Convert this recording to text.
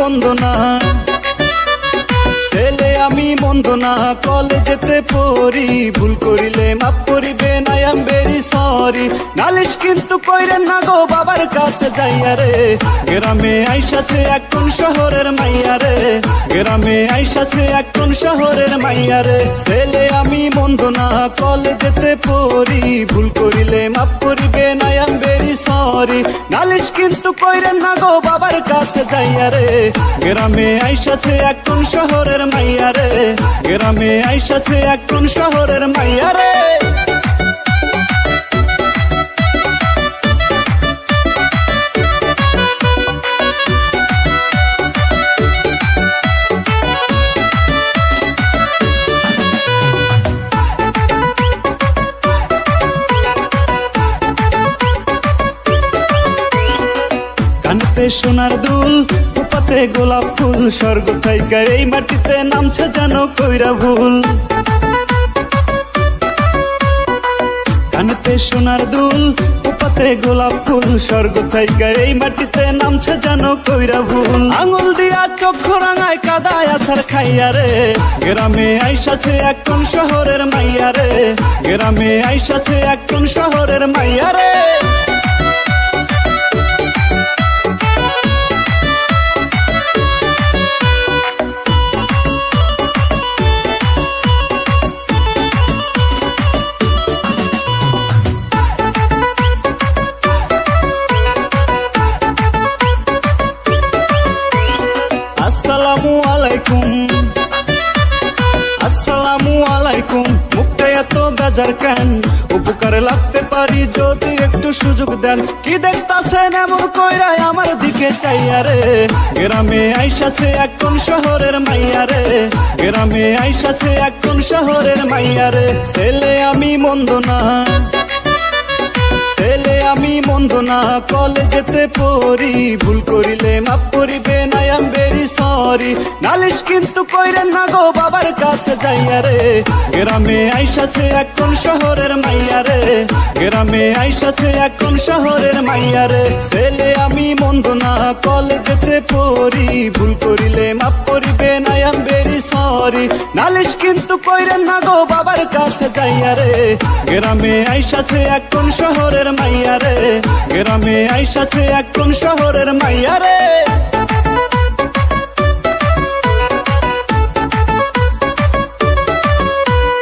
মন্দ না, ছেলে আমি মন্দ না, কলেজেতে পড়ি, ভুল করিলে মাফ করিবেন, আই এম ভেরি সরি। নালিশ কিন্তু কইরেন না গো বাবার কাছে যাইয়া রে, গ্রামে আইসাছে এখন শহরের মাইয়া রে, গ্রামে আইসাছে এখন শহরের মাইয়া রে। ছেলে আমি মন্দ না, কলেজেতে পড়ি, ভুল করিলে মাফ করিবেন, আই এম ভেরি সরি। নালিশ কিন্তু কইরেন না গো বাবার কাছে যাইয়া রে, গ্রামে আইসাছে এখন শহরের মাইয়া রে, গ্রামে আইসাছে এখন শহরের মাইয়া রে। কানতে সোনার দুল, উপাতে গোলাপ ফুল, স্বর্গ থাইকা এই মাটিতে নামছে যেন কইরা ভুল। কানতে সোনার দুল, উপাতে গোলাপ ফুল, স্বর্গ থাইকা এই মাটিতে নামছে যেন কইরা ভুল। আঙুল দিয়া চক্ষু রাঙায় কাদায় আছার খাইয়া রে, গ্রামে আইসাছে এখন শহরের মাইয়া রে, গ্রামে আইসাছে এখন শহরের মাইয়া রে। আসসালামু আলাইকুম, আসসালামু আলাইকুম, মুখটা এত বেজার কেন? উপকারে লাগতে পারি যদি একটু সুযোগ দেন। কি দেখতাছেন এমন কইরা আমার দিকে চাইয়া রে, গ্রামে আইসাছে এখন শহরের মাইয়া রে, গ্রামে আইসাছে এখন শহরের মাইয়া রে। ছেলে আমি মন্দ না, ছেলে আমি মন্দ না, কলেজেতে পড়ি, ভুল করিলে মাফ করিবেন, আই এম ভেরি সরি। নালিশ কিন্তু কইরেন না গো বাবার কাছে যাইয়া রে, গ্রামে আইসাছে এখন শহরের মাইয়া রে, গ্রামে আইসাছে এখন শহরের মাইয়া রে। ছেলে আমি মন্দ না, কলেজেতে পড়ি, ভুল করিলে মাফ করিবেন, আই এম ভেরি সরি। নালিশ কিন্তু কইরেন না গো বাবার কাছে যাইয়া রে, গ্রামে আইসাছে এখন শহরের মাইয়া রে, গ্রামে আইসাছে এখন শহরের মাইয়া রে।